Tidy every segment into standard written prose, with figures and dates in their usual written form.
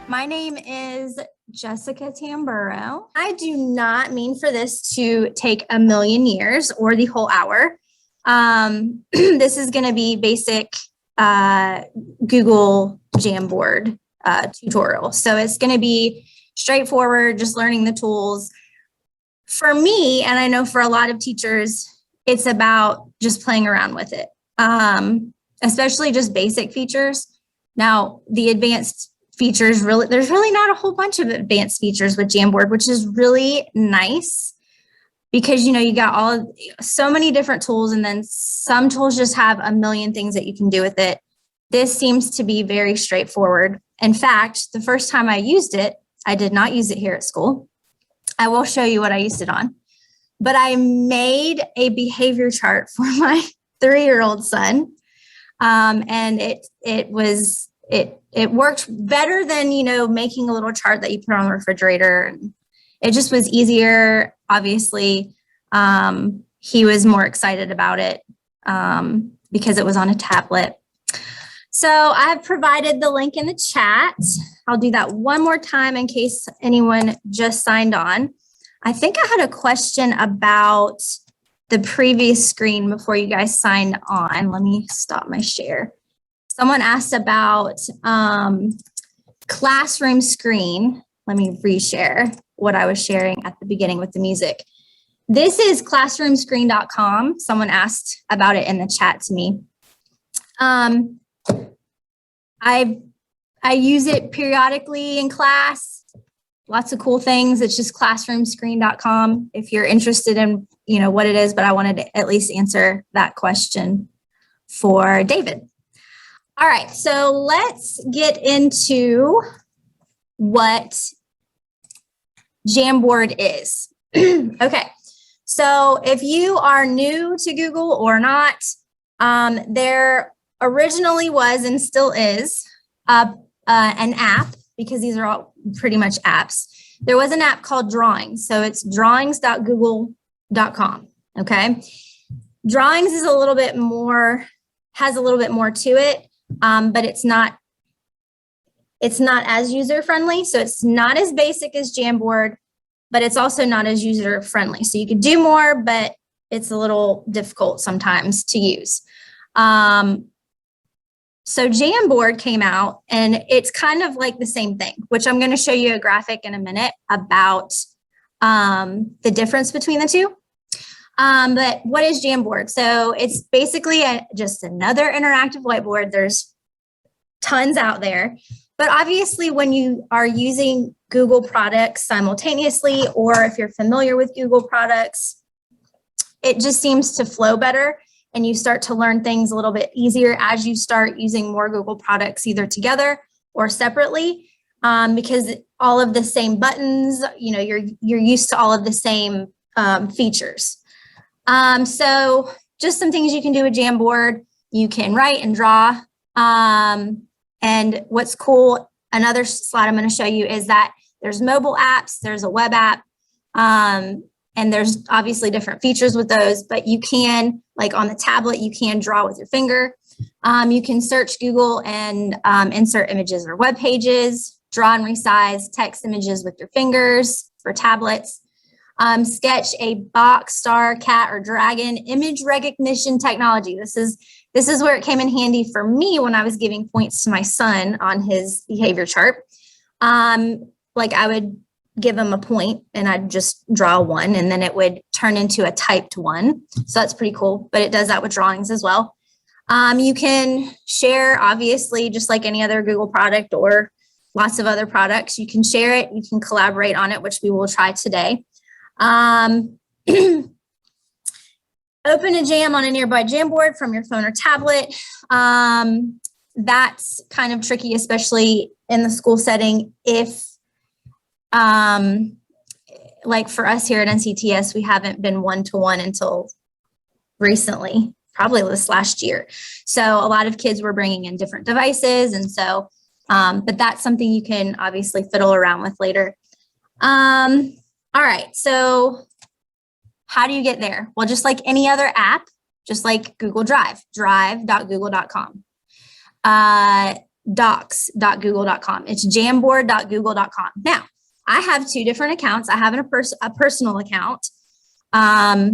My name is Jessica Tamburo. I do not mean for this to take a million years or the whole hour. This is going to be basic Google Jamboard tutorial. So it's going to be straightforward, just learning the tools. For me, and I know for a lot of teachers, it's about just playing around with it, especially just basic features. Now, the advanced features, there's really not a whole bunch of advanced features with Jamboard, which is really nice because, you got so many different tools, and then some tools just have a million things that you can do with it. This seems to be very straightforward. In fact, the first time I used it, I did not use it here at school. I will show you what I used it on, but I made a behavior chart for my 3-year-old son. And it worked better than, making a little chart that you put on the refrigerator. And it just was easier. Obviously, he was more excited about it because it was on a tablet. So I've provided the link in the chat. I'll do that one more time in case anyone just signed on. I think I had a question about the previous screen before you guys signed on. Let me stop my share. Someone asked about classroom screen. Let me reshare what I was sharing at the beginning with the music. This is classroomscreen.com. Someone asked about it in the chat to me. I use it periodically in class. Lots of cool things. It's just classroomscreen.com if you're interested in, what it is, but I wanted to at least answer that question for David. All right, so let's get into what Jamboard is. Okay, so if you are new to Google or not, there originally was and still is an app, because these are all pretty much apps. There was an app called Drawings, so it's drawings.google.com, okay? Drawings is has a little bit more to it. But it's not as user-friendly. So it's not as basic as Jamboard, but it's also not as user-friendly. So you could do more, but it's a little difficult sometimes to use. So Jamboard came out, and it's kind of like the same thing, which I'm going to show you a graphic in a minute about the difference between the two. But what is Jamboard? So it's basically just another interactive whiteboard. There's tons out there, but obviously when you are using Google products simultaneously, or if you're familiar with Google products, it just seems to flow better, and you start to learn things a little bit easier as you start using more Google products either together or separately, because all of the same buttons, you're used to all of the same features. So just some things you can do with Jamboard. You can write and draw. And what's cool, another slide I'm going to show you is that there's mobile apps, there's a web app, and there's obviously different features with those, but you can, like on the tablet, you can draw with your finger. You can search Google and insert images or web pages, draw and resize text images with your fingers for tablets. Sketch a box, star, cat, or dragon image recognition technology. This is where it came in handy for me when I was giving points to my son on his behavior chart. Like I would give him a point and I'd just draw one, and then it would turn into a typed one. So that's pretty cool, but it does that with drawings as well. You can share, obviously, just like any other Google product or lots of other products. You can share it, you can collaborate on it, which we will try today. Open a jam on a nearby Jamboard from your phone or tablet. That's kind of tricky, especially in the school setting. If, like for us here at NCTS, we haven't been one-to-one until recently, probably this last year. So a lot of kids were bringing in different devices. And so, but that's something you can obviously fiddle around with later. All right, so how do you get there? Well, just like any other app, just like Google Drive, drive.google.com. docs.google.com. It's jamboard.google.com. Now, I have two different accounts. I have a personal account, a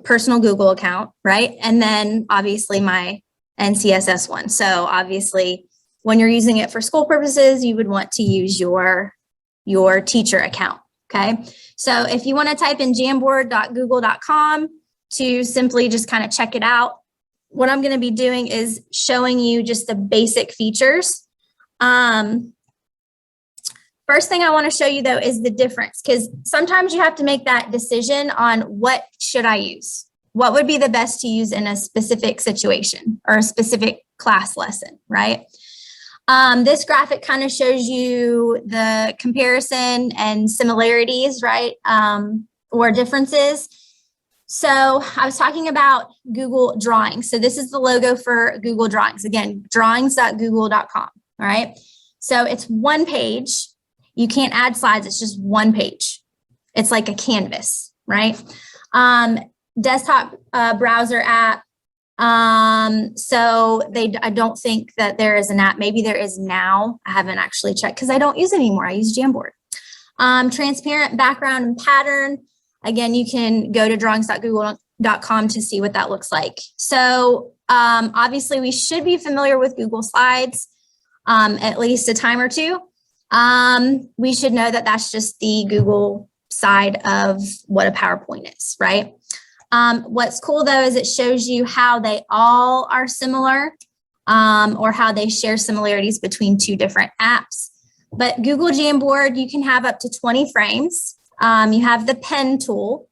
personal Google account, right? And then obviously my NCSS one. So obviously when you're using it for school purposes, you would want to use your teacher account, okay? So if you want to type in jamboard.google.com to simply just kind of check it out, what I'm going to be doing is showing you just the basic features. First thing I want to show you though is the difference, because sometimes you have to make that decision on what should I use? What would be the best to use in a specific situation or a specific class lesson, right? This graphic kind of shows you the comparison and similarities, right? Or differences. So I was talking about Google Drawings. So this is the logo for Google Drawings. Again, drawings.google.com, all right? So it's one page. You can't add slides. It's just one page. It's like a canvas, right? Desktop browser app. So I don't think that there is an app. Maybe there is now. I haven't actually checked because I don't use it anymore. I use Jamboard. Transparent background and pattern. Again, you can go to drawings.google.com to see what that looks like. So obviously we should be familiar with Google Slides, at least a time or two. We should know that that's just the Google side of what a PowerPoint is, right? What's cool though is it shows you how they all are similar, or how they share similarities between two different apps. But Google Jamboard, you can have up to 20 frames. You have the pen tool.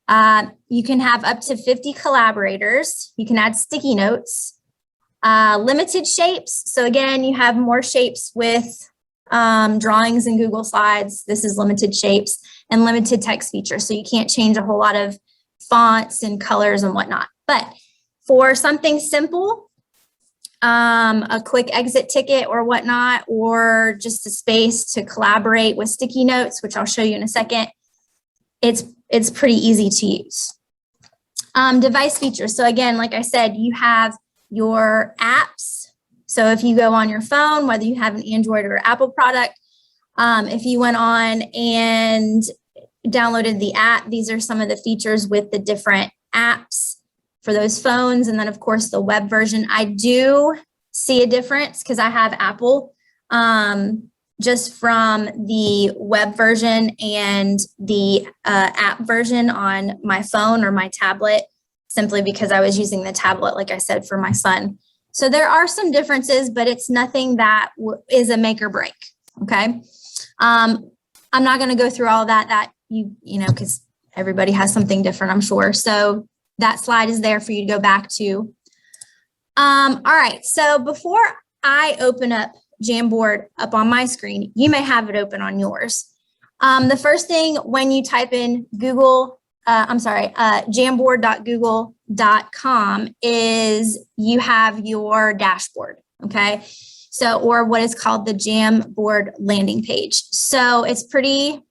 You can have up to 50 collaborators. You can add sticky notes, limited shapes. So again, you have more shapes with drawings in Google Slides. This is limited shapes and limited text features. So you can't change a whole lot of fonts and colors and whatnot. But for something simple, a quick exit ticket or whatnot, or just a space to collaborate with sticky notes, which I'll show you in a second, it's pretty easy to use. Device features. So again, like I said, you have your apps. So if you go on your phone, whether you have an Android or Apple product, if you went on and downloaded the app, these are some of the features with the different apps for those phones. And then of course the web version. I do see a difference because I have Apple, just from the web version and the app version on my phone or my tablet, simply because I was using the tablet, like I said, for my son. So there are some differences, but it's nothing that is a make or break, okay? I'm not going to go through all that you know, because everybody has something different, I'm sure. So that slide is there for you to go back to. All right, so before I open up Jamboard up on my screen, you may have it open on yours. The first thing when you type in jamboard.google.com is you have your dashboard, okay? So, or what is called the Jamboard landing page. So it's pretty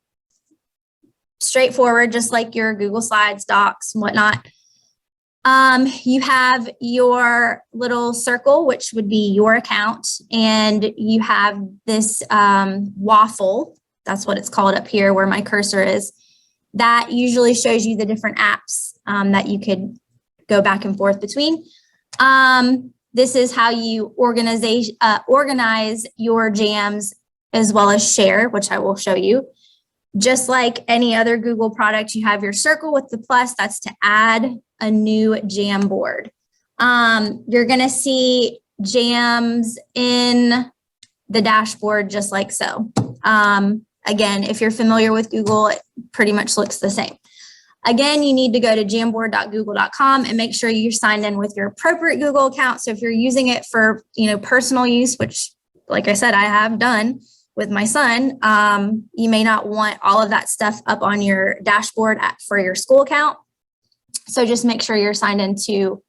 straightforward, just like your Google Slides, Docs, and whatnot. You have your little circle, which would be your account, and you have this waffle, that's what it's called up here where my cursor is, that usually shows you the different apps that you could go back and forth between. This is how you organize your jams as well as share, which I will show you. Just like any other Google product, you have your circle with the plus, that's to add a new Jamboard. You're gonna see jams in the dashboard just like so. Again, if you're familiar with Google, it pretty much looks the same. Again, you need to go to jamboard.google.com and make sure you're signed in with your appropriate Google account. So if you're using it for, personal use, which, like I said, I have done with my son, you may not want all of that stuff up on your dashboard for your school account. So just make sure you're signed into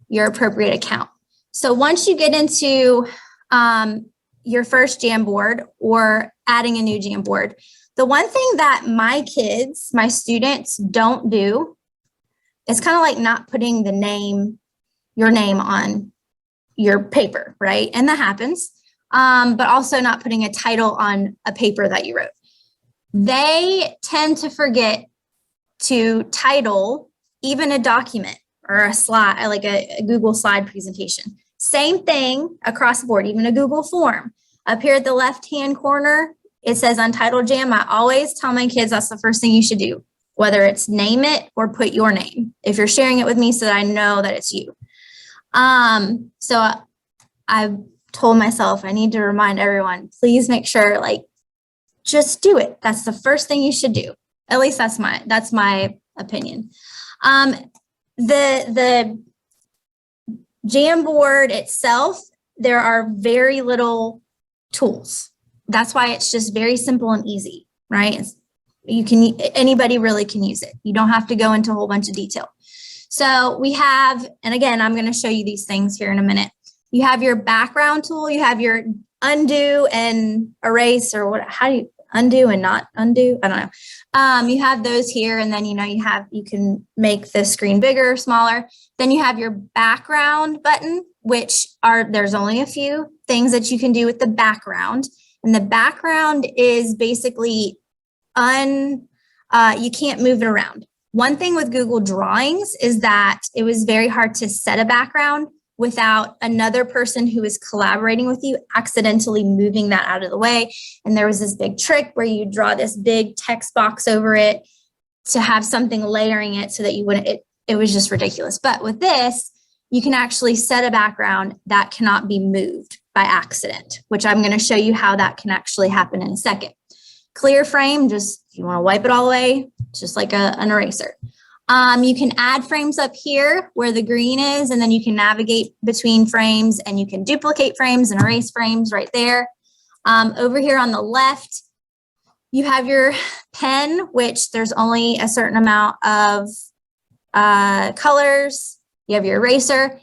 your appropriate account. So once you get into your first Jamboard or adding a new Jamboard, the one thing that my kids, my students don't do, is kind of like not putting your name on your paper, right? And that happens. But also not putting a title on a paper that you wrote. They tend to forget to title even a document or a slide, like a Google slide presentation. Same thing across the board, even a Google form. Up here at the left-hand corner, it says Untitled Jam. I always tell my kids that's the first thing you should do, whether it's name it or put your name, if you're sharing it with me so that I know that it's you. So I've told myself I need to remind everyone, please make sure, like, just do it. That's the first thing you should do. At least that's my opinion. The Jamboard itself, there are very little tools. That's why it's just very simple and easy, right? Anybody really can use it. You don't have to go into a whole bunch of detail. So we have, and again, I'm going to show you these things here in a minute. You have your background tool. You have your undo and erase, or what? How do you undo and not undo? I don't know. You have those here, and then you can make the screen bigger or smaller. Then you have your background button, which there's only a few things that you can do with the background, and the background is basically you can't move it around. One thing with Google Drawings is that it was very hard to set a background without another person who is collaborating with you accidentally moving that out of the way. And there was this big trick where you draw this big text box over it to have something layering it so that you wouldn't, it was just ridiculous. But with this, you can actually set a background that cannot be moved by accident, which I'm going to show you how that can actually happen in a second. Clear frame, just if you want to wipe it all away, it's just like an eraser. You can add frames up here where the green is, and then you can navigate between frames, and you can duplicate frames and erase frames right there. Over here on the left, you have your pen, which there's only a certain amount of colors. You have your eraser.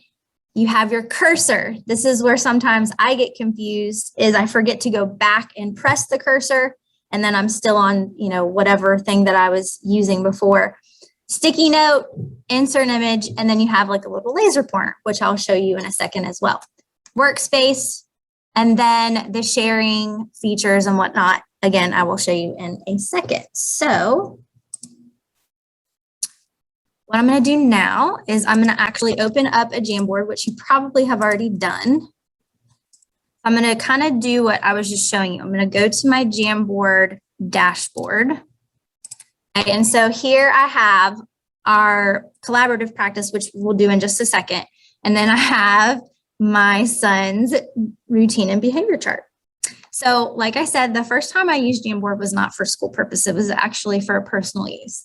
You have your cursor. This is where sometimes I get confused, is I forget to go back and press the cursor, and then I'm still on, whatever thing that I was using before. Sticky note, insert an image, and then you have like a little laser pointer, which I'll show you in a second as well. Workspace, and then the sharing features and whatnot. Again, I will show you in a second. So what I'm going to do now is I'm going to actually open up a Jamboard, which you probably have already done. I'm going to kind of do what I was just showing you. I'm going to go to my Jamboard dashboard. And so here I have our collaborative practice, which we'll do in just a second. And then I have my son's routine and behavior chart. So like I said, the first time I used Jamboard was not for school purpose. It was actually for personal use.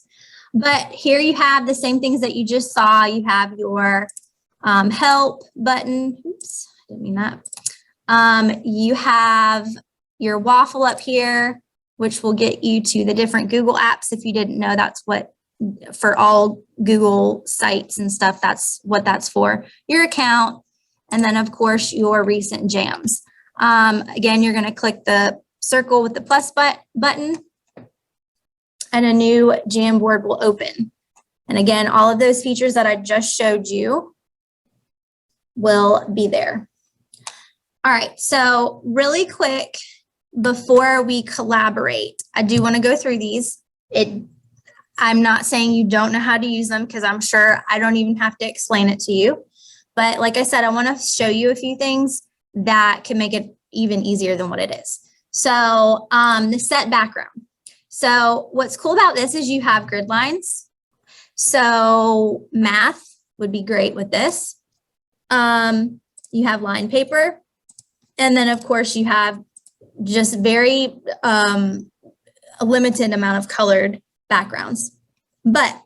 But here you have the same things that you just saw. You have your help button. Oops, I didn't mean that. You have your waffle up here, which will get you to the different Google apps. If you didn't know, that's what, for all Google sites and stuff, that's what that's for. Your account, and then of course your recent jams. Again, you're gonna click the circle with the plus button, and a new Jamboard will open. And again, all of those features that I just showed you will be there. All right, so really quick, before we collaborate, I do want to go through these. I'm not saying you don't know how to use them, because I'm sure I don't even have to explain it to you. But like I said, I want to show you a few things that can make it even easier than what it is. So the set background. So what's cool about this is you have grid lines. So math would be great with this. You have line paper. And then of course you have just very a limited amount of colored backgrounds. But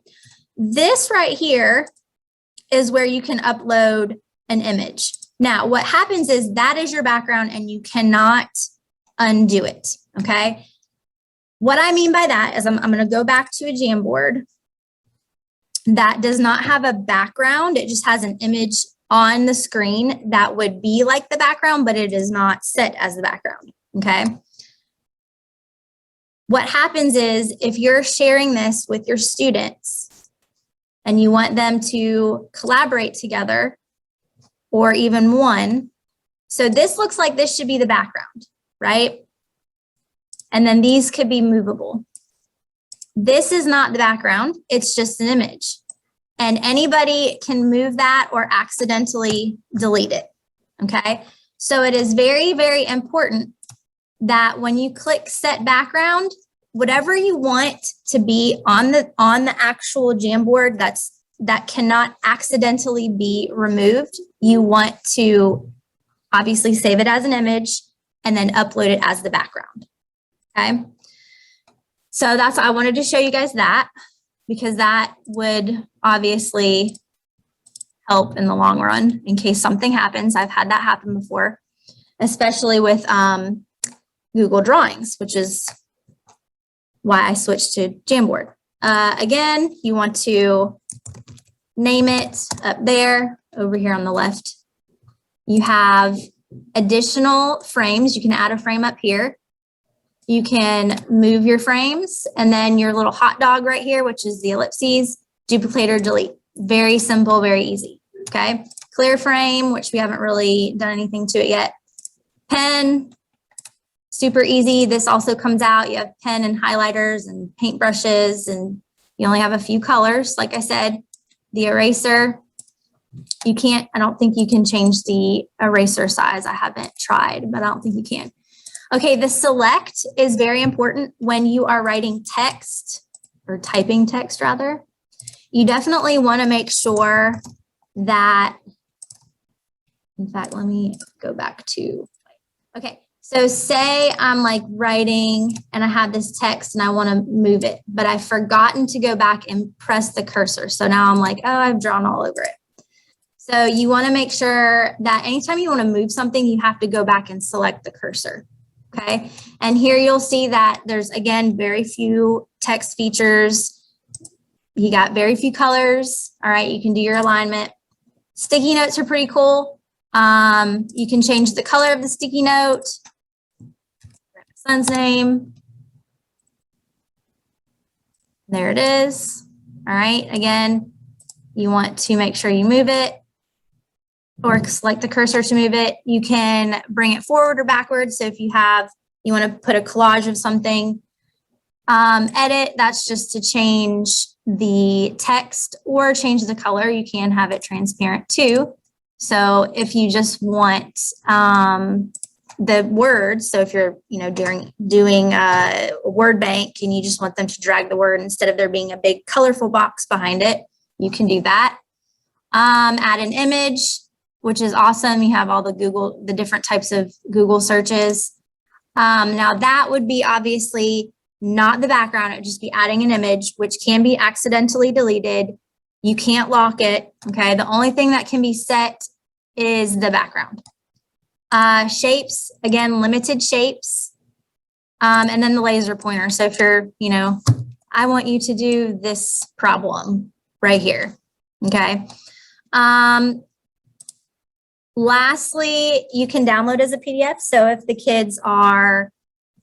this right here is where you can upload an image. Now, what happens is that is your background and you cannot undo it, okay? What I mean by that is I'm going to go back to a Jamboard that does not have a background. It just has an image on the screen that would be like the background, but it is not set as the background, okay? What happens is if you're sharing this with your students and you want them to collaborate together, or even 1. So this looks like this should be the background, right? And then these could be movable. This is not the background, it's just an image. And anybody can move that or accidentally delete it, okay? So it is very, very important that when you click set background, whatever you want to be on the actual Jamboard that cannot accidentally be removed, you want to obviously save it as an image and then upload it as the background, okay? So I wanted to show you guys that because that would obviously help in the long run in case something happens. I've had that happen before, especially with Google Drawings, which is why I switched to Jamboard. Again, you want to name it up there, over here on the left. You have additional frames. You can add a frame up here. You can move your frames, and then your little hot dog right here, which is the ellipses, duplicate or delete. Very simple, very easy, okay? Clear frame, which we haven't really done anything to it yet. Pen, super easy. This also comes out. You have pen and highlighters and paintbrushes, and you only have a few colors. Like I said, the eraser, you can't, I don't think you can change the eraser size. I haven't tried, but I don't think you can. Okay, the select is very important when you are writing text or typing text rather. You definitely want to make sure that, in fact, let me go back to, okay. So say I'm like writing and I have this text and I want to move it, but I've forgotten to go back and press the cursor. So now I'm like, oh, I've drawn all over it. So you want to make sure that anytime you want to move something, you have to go back and select the cursor. Okay. And here you'll see that there's, again, very few text features. You got very few colors. All right. You can do your alignment. Sticky notes are pretty cool. You can change the color of the sticky note. Son's name. There it is. All right. Again, you want to make sure you move it or select the cursor to move it. You can bring it forward or backwards. So if you want to put a collage of something, edit, that's just to change the text or change the color. You can have it transparent too. So if you just want the words, so if you're doing a word bank and you just want them to drag the word instead of there being a big colorful box behind it, you can do that. Add an image, which is awesome. You have all the different types of Google searches. Now that would be obviously not the background. It would just be adding an image, which can be accidentally deleted. You can't lock it. Okay. The only thing that can be set is the background. Shapes, again, limited shapes. And then the laser pointer. So if you're, I want you to do this problem right here. Okay. Lastly, you can download as a PDF. So if the kids are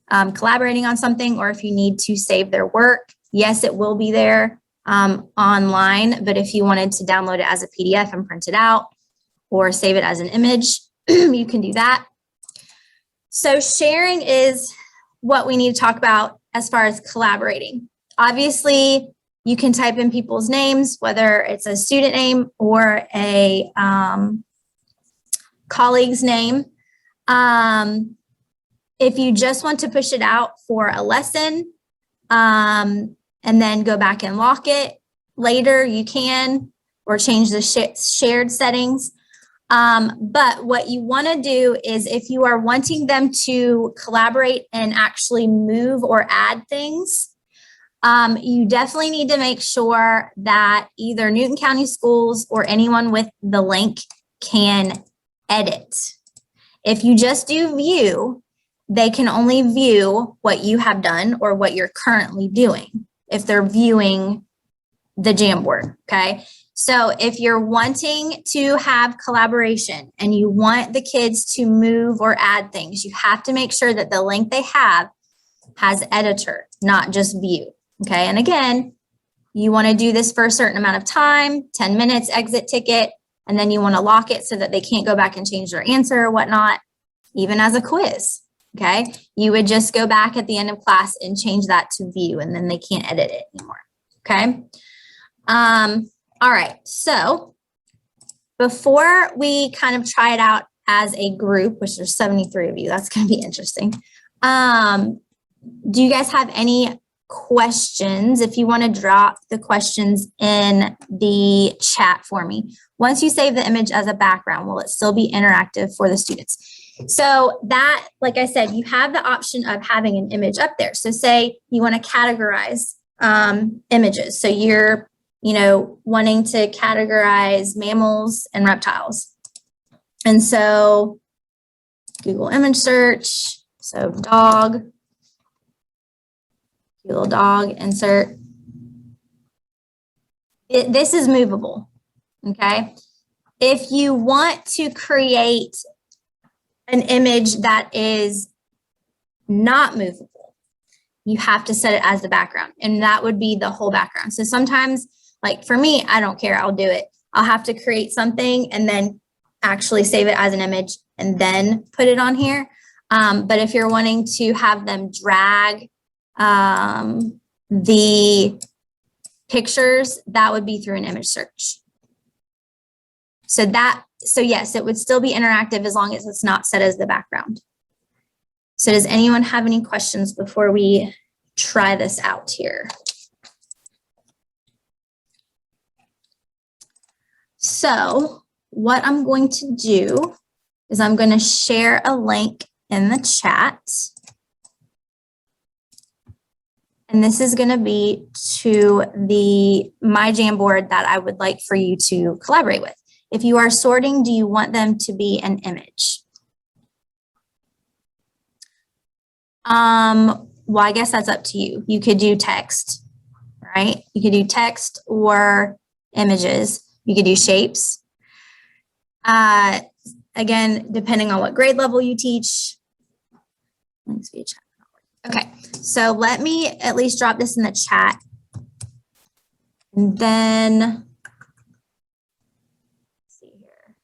collaborating on something or if you need to save their work, yes, it will be there online. But if you wanted to download it as a PDF and print it out or save it as an image, you can do that. So sharing is what we need to talk about as far as collaborating. Obviously, you can type in people's names, whether it's a student name or a colleague's name. If you just want to push it out for a lesson and then go back and lock it later, you can, or change the shared settings. But what you want to do is if you are wanting them to collaborate and actually move or add things, you definitely need to make sure that either Newton County Schools or anyone with the link can edit. If you just do view, they can only view what you have done or what you're currently doing if they're viewing the Jamboard, okay? So if you're wanting to have collaboration and you want the kids to move or add things, you have to make sure that the link they have has editor, not just view, okay? And again, you want to do this for a certain amount of time, 10 minutes, exit ticket, and then you want to lock it so that they can't go back and change their answer or whatnot, even as a quiz, okay? You would just go back at the end of class and change that to view, and then they can't edit it anymore, okay? All right, so before we kind of try it out as a group, which there's 73 of you, that's going to be interesting. Do you guys have any questions? If you want to drop the questions in the chat for me. Once you save the image as a background, will it still be interactive for the students? So that, like I said, you have the option of having an image up there. So say you want to categorize images. So you're, wanting to categorize mammals and reptiles. And so Google image search, so dog, little dog, insert. This is movable, okay? If you want to create an image that is not movable, you have to set it as the background, and that would be the whole background. So sometimes, like for me, I don't care, I'll do it. I'll have to create something and then actually save it as an image and then put it on here. But if you're wanting to have them drag the pictures, that would be through an image search. So yes, it would still be interactive as long as it's not set as the background. So does anyone have any questions before we try this out here? So what I'm going to do is I'm going to share a link in the chat. And this is going to be to my Jamboard that I would like for you to collaborate with. If you are sorting, do you want them to be an image? Well, I guess that's up to you. You could do text, right? You could do text or images. You could do shapes. Again, depending on what grade level you teach. Let's see, chat. Okay, so let me at least drop this in the chat. And then, let's see here.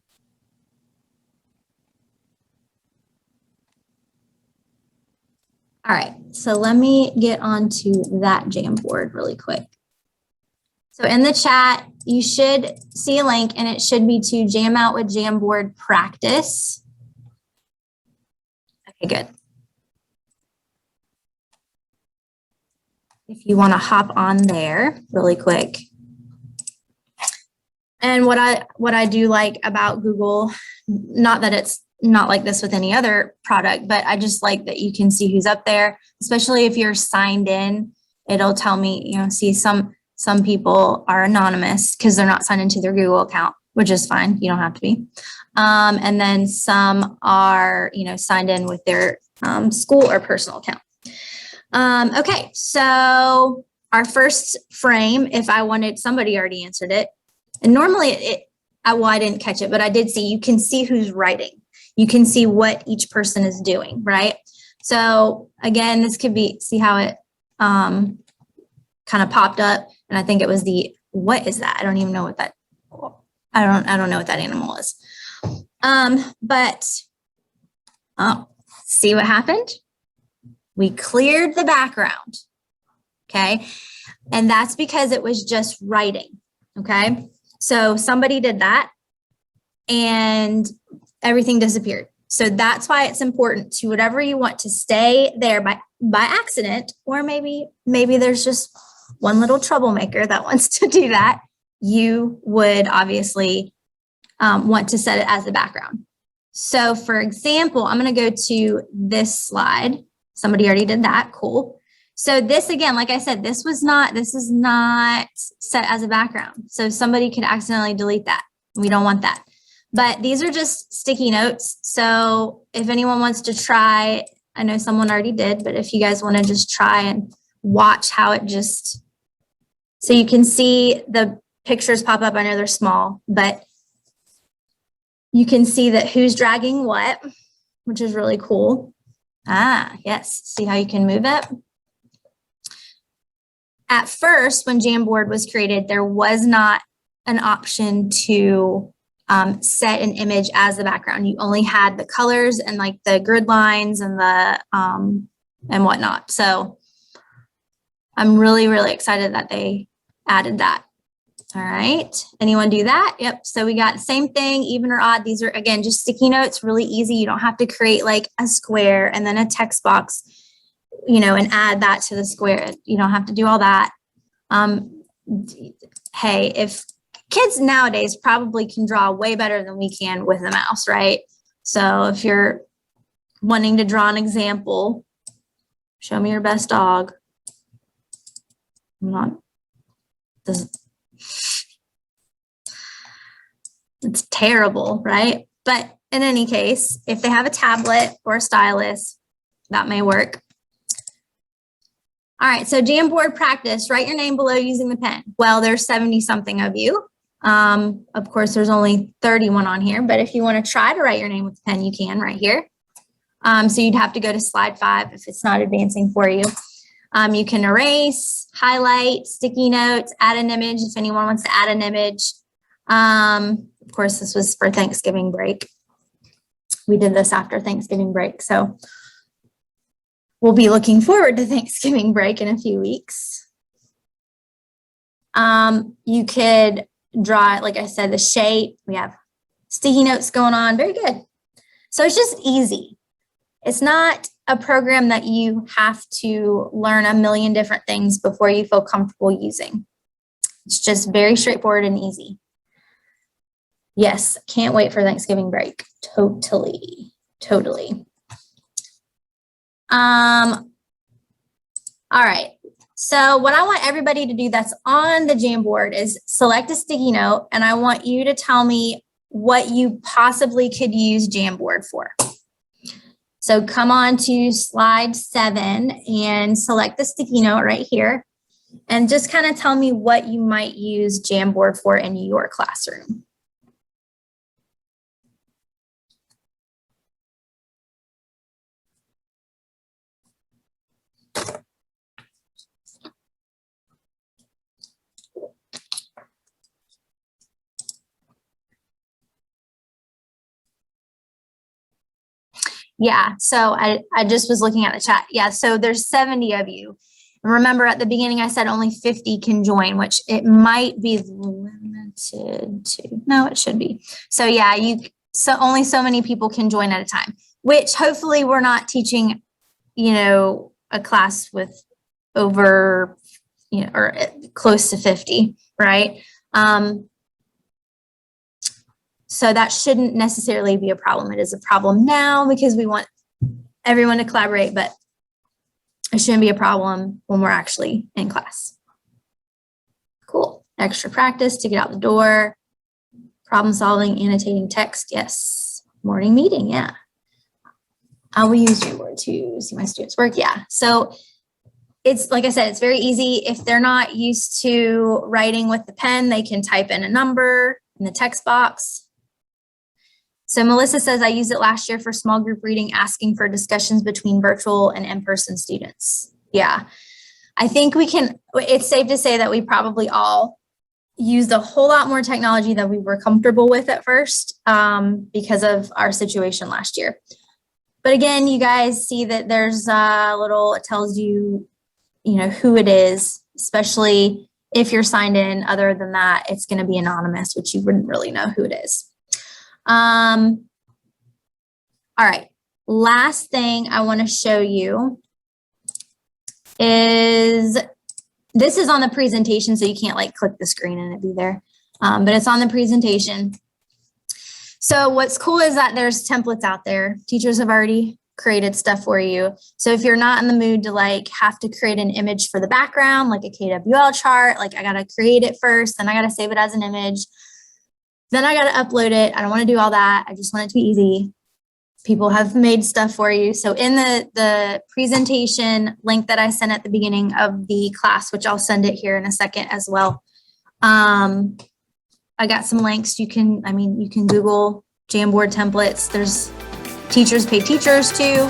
All right, so let me get onto that Jamboard really quick. So in the chat, you should see a link, and it should be to Jam Out with Jamboard practice. Okay, good. If you want to hop on there really quick. And what I do like about Google, not that it's not like this with any other product, but I just like that you can see who's up there, especially if you're signed in. It'll tell me, see some people are anonymous because they're not signed into their Google account, which is fine. You don't have to be. And then some are, signed in with their school or personal account. Okay, so our first frame, if I wanted, somebody already answered it. And normally I didn't catch it, but I did see, you can see who's writing. You can see what each person is doing, right? So again, this could be, see how it kind of popped up. And I think it was what is that? I don't even know what that, I don't know what that animal is. But see what happened? We cleared the background, okay? And that's because it was just writing, okay? So somebody did that and everything disappeared. So that's why it's important to whatever you want to stay there by accident, or maybe there's just one little troublemaker that wants to do that. You would obviously want to set it as the background. So for example, I'm going to go to this slide. Somebody already did that. Cool. So this, again, like I said, this is not set as a background. So somebody could accidentally delete that. We don't want that. But these are just sticky notes. So if anyone wants to try, I know someone already did, but if you guys want to just try and watch how it just, so you can see the pictures pop up. I know they're small, but you can see that who's dragging what, which is really cool. Ah, yes. See how you can move it? At first, when Jamboard was created, there was not an option to set an image as the background. You only had the colors and like the grid lines and the and whatnot. So I'm really, really excited that they added that. All right. Anyone do that? Yep. So we got the same thing, even or odd. These are, again, just sticky notes, really easy. You don't have to create like a square and then a text box, you know, and add that to the square. You don't have to do all that. Hey, if kids nowadays probably can draw way better than we can with a mouse, right? So if you're wanting to draw an example, show me your best dog. I'm not, it's terrible, right? But in any case, if they have a tablet or a stylus, that may work. All right, so Jamboard practice, write your name below using the pen. Well, there's 70 something of you. Of course, there's only 31 on here, but if you want to try to write your name with the pen, you can right here. So you'd have to go to slide 5 if it's not advancing for you. You can erase, highlight, sticky notes, add an image if anyone wants to add an image. Of course, this was for Thanksgiving break. We did this after Thanksgiving break, so we'll be looking forward to Thanksgiving break in a few weeks. You could draw, like I said, the shape. We have sticky notes going on. Very good. So it's just easy. It's not a program that you have to learn a million different things before you feel comfortable using. It's just very straightforward and easy. Yes, can't wait for Thanksgiving break. Totally, totally. All right. So what I want everybody to do that's on the Jamboard is select a sticky note, and I want you to tell me what you possibly could use Jamboard for. So come on to slide 7 and select the sticky note right here, and just kind of tell me what you might use Jamboard for in your classroom. Yeah, so I just was looking at the chat. Yeah, so there's 70 of you. And remember at the beginning I said only 50 can join, which it might be limited to. No, it should be. So yeah, only so many people can join at a time, which hopefully we're not teaching, you know, a class with over, you know, or close to 50, right? So that shouldn't necessarily be a problem. It is a problem now because we want everyone to collaborate, but it shouldn't be a problem when we're actually in class. Cool. Extra practice to get out the door. Problem solving, annotating text. Yes. Morning meeting. Yeah. I will use Jamboard to see my students work. Yeah. So it's, like I said, it's very easy. If they're not used to writing with the pen, they can type in a number in the text box. So Melissa says, I used it last year for small group reading, asking for discussions between virtual and in-person students. Yeah, I think it's safe to say that we probably all used a whole lot more technology than we were comfortable with at first because of our situation last year. But again, you guys see that there's a little, it tells you, you know, who it is, especially if you're signed in. Other than that, it's going to be anonymous, which you wouldn't really know who it is. All right, last thing I want to show you is, this is on the presentation, so you can't like click the screen and it be there, but it's on the presentation. So what's cool is that there's templates out there. Teachers have already created stuff for you. So if you're not in the mood to like have to create an image for the background, like a KWL chart, like I got to create it first, then I got to save it as an image. Then I got to upload it. I don't want to do all that. I just want it to be easy. People have made stuff for you. So in the presentation link that I sent at the beginning of the class, which I'll send it here in a second as well. I got some links. You can Google Jamboard templates. There's Teachers Pay Teachers too.